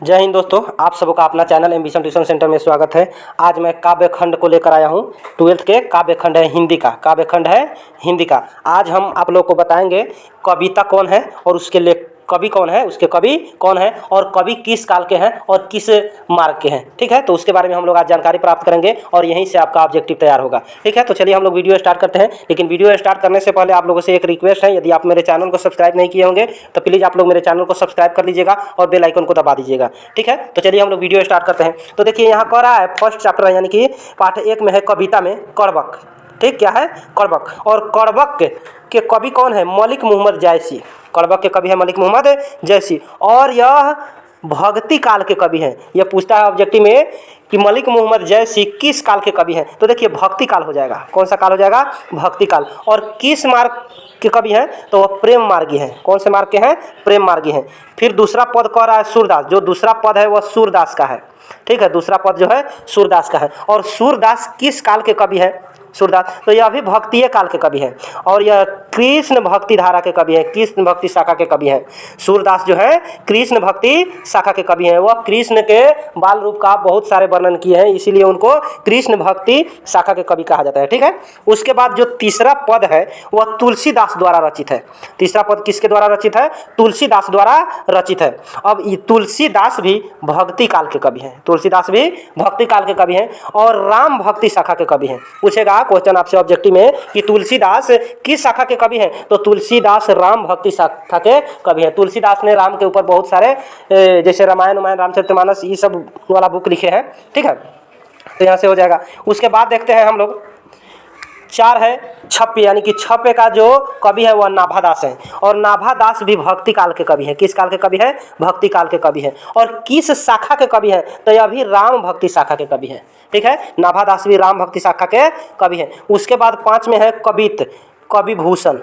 जय हिंद दोस्तों, आप सबका अपना चैनल एम्बिशन ट्यूशन सेंटर में स्वागत है। आज मैं काव्य खंड को लेकर आया हूँ। 12th के काव्य खंड है हिंदी का, काव्य खंड है हिंदी का। आज हम आप लोग को बताएंगे कविता कौन है और उसके कवि कौन है, उसके कवि कौन है और कवि किस काल के हैं और किस मार्ग के हैं। ठीक है, तो उसके बारे में हम लोग आज जानकारी प्राप्त करेंगे और यहीं से आपका ऑब्जेक्टिव तैयार होगा। ठीक है, तो चलिए हम लोग वीडियो स्टार्ट करते हैं। लेकिन वीडियो स्टार्ट करने से पहले आप लोगों से एक रिक्वेस्ट है, यदि आप मेरे चैनल को सब्सक्राइब नहीं किए होंगे तो प्लीज़ आप लोग मेरे चैनल को सब्सक्राइब कर लीजिएगा और बेल आइकन को दबा दीजिएगा। ठीक है, तो चलिए हम लोग वीडियो स्टार्ट करते हैं। तो देखिए यहाँ कह रहा है फर्स्ट चैप्टर है, यानी कि पाठ 1 में है कविता में कड़बक। ठीक, क्या है? कड़बक। और कड़बक के कवि कौन है? मलिक मोहम्मद जैसी। कड़बक के कवि है मलिक मोहम्मद जैसी और यह भक्ति काल के कवि हैं। यह पूछता है ऑब्जेक्टिव में कि मलिक मोहम्मद जैसी किस काल के कवि हैं, तो देखिए भक्ति काल हो जाएगा। कौन सा काल हो जाएगा? भक्ति काल। और किस मार्ग के कवि हैं, तो वह प्रेम मार्गी हैं। कौन से मार्ग के हैं? प्रेम मार्गी हैं। फिर दूसरा पद कह रहा है सूरदास। जो दूसरा पद है वह सूरदास का है। ठीक है, दूसरा पद जो है सूरदास का है। और सूरदास किस काल के कवि हैं? सूरदास, तो यह भी भक्तिय काल के कवि हैं और यह कृष्ण भक्ति धारा के कवि हैं, कृष्ण भक्ति शाखा के कवि हैं। सूरदास जो है कृष्ण भक्ति शाखा के कवि हैं। वह कृष्ण के बाल रूप का बहुत सारे वर्णन किए हैं, इसीलिए उनको कृष्ण भक्ति शाखा के कवि कहा जाता है। ठीक है, उसके बाद जो तीसरा पद है वह तुलसीदास द्वारा रचित है। तीसरा पद किसके द्वारा रचित है? तुलसीदास द्वारा रचित है। अब तुलसीदास भी भक्ति काल के कवि हैं। तुलसीदास भी भक्ति काल के कवि हैं और राम भक्ति शाखा के कवि हैं। पूछेगा क्वेश्चन आपसे ऑब्जेक्टिव में कि तुलसीदास किस शाखा के कवि हैं, तो तुलसीदास राम भक्ति शाखा के कवि हैं। तुलसीदास ने राम के ऊपर बहुत सारे जैसे रामायण रामचरितमानस ये सब वाला बुक लिखे हैं। ठीक है, तो यहाँ से हो जाएगा। उसके बाद देखते हैं हम लोग 4 है छप्पे, यानी कि छप्पे का जो कवि है वह नाभादास है और नाभादास भी भक्ति काल के कवि हैं। किस काल के कवि हैं? भक्ति काल के कवि हैं। और किस शाखा के कवि हैं, तो यह भी राम भक्ति शाखा के कवि हैं। ठीक है, नाभादास भी राम भक्ति शाखा के कवि हैं। उसके बाद 5 में है कवित, कवि भूषण।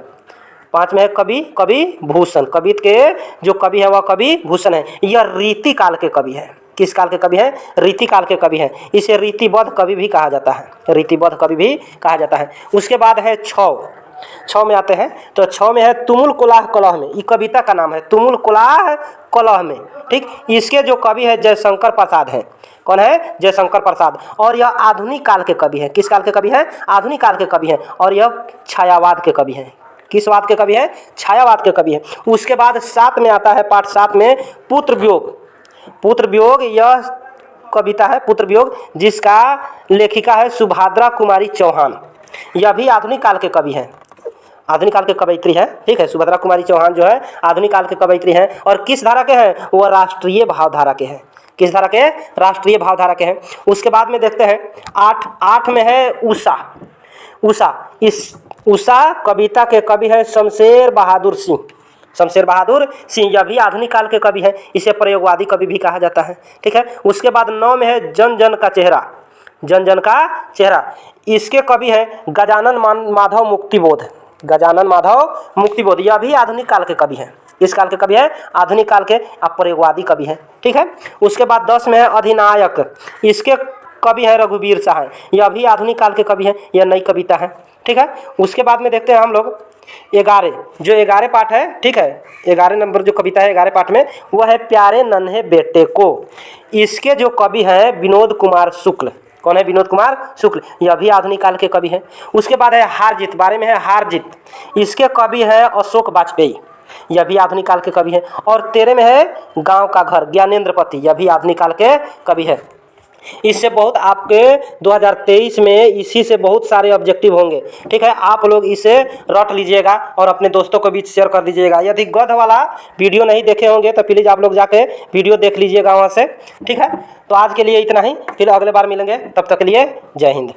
5 में है कवि भूषण। कवित के जो कवि है वह कवि भूषण है। यह रीति काल के कवि है। किस काल के कवि हैं? रीति काल के कवि हैं। इसे रीतिबद्ध कवि भी कहा जाता है, रीतिबद्ध कवि भी कहा जाता है। उसके बाद है 6 में आते हैं, तो 6 में है तुमुल कुलाह कलह में। ये कविता का नाम है, तुमुल कुलाह कलह में। ठीक, इसके जो कवि है जयशंकर प्रसाद हैं। कौन है? जयशंकर प्रसाद। और यह आधुनिक काल के कवि हैं। किस काल के कवि हैं? आधुनिक काल के कवि हैं और यह छायावाद के कवि हैं। किस वाद के कवि हैं? छायावाद के कवि हैं। उसके बाद 7 में आता है, पाठ 7 में पुत्र वियोग। पुत्र वियोग यह कविता है, पुत्र वियोग, जिसका लेखिका है सुभद्रा कुमारी चौहान। यह भी आधुनिक काल के कवि हैं, आधुनिक काल के कवयित्री हैं। ठीक है, सुभद्रा कुमारी चौहान जो है आधुनिक काल के कवयित्री हैं और किस धारा के हैं? वह राष्ट्रीय भावधारा के हैं। किस धारा के? राष्ट्रीय भावधारा के हैं। उसके बाद में देखते हैं 8 में है उषा। इस उषा कविता के कवि है शमशेर बहादुर सिंह। शमशेर बहादुर सिंह, यह भी आधुनिक काल के कवि हैं। इसे प्रयोगवादी कवि भी कहा जाता है। ठीक है, उसके बाद 9 में है जन जन का चेहरा। जन जन का चेहरा, इसके कवि हैं गजानन माधव मुक्तिबोध। गजानन माधव मुक्तिबोध, यह भी आधुनिक काल के कवि हैं। इस काल के कवि हैं? आधुनिक काल के प्रयोगवादी कवि हैं। ठीक है, उसके बाद 10 में है अधिनायक। इसके कवि हैं रघुवीर साहय। यह भी आधुनिक काल के कवि हैं, यह नई कविता है। ठीक है, उसके बाद में देखते हैं हम लोग 11, जो 11 पाठ है। ठीक है, 11 नंबर जो कविता है 11 पाठ में, वह है प्यारे नन्हे बेटे को। इसके जो कवि हैं विनोद कुमार शुक्ल। कौन है? विनोद कुमार शुक्ल, यह भी आधुनिक काल के कवि हैं। उसके बाद है हारजीत, 12 में है हारजीत। इसके कवि है अशोक वाजपेयी। यह भी आधुनिक काल के कवि हैं। और 13 में है गांव का घर, ज्ञानेंद्र पति। यह भी आधुनिक काल के कवि है। इससे बहुत आपके 2023 में इसी से बहुत सारे ऑब्जेक्टिव होंगे। ठीक है, आप लोग इसे रट लीजिएगा और अपने दोस्तों को भी शेयर कर दीजिएगा। यदि गद्य वाला वीडियो नहीं देखे होंगे तो प्लीज़ आप लोग जाके वीडियो देख लीजिएगा वहाँ से। ठीक है, तो आज के लिए इतना ही, फिर अगले बार मिलेंगे, तब तक के लिए जय हिंद।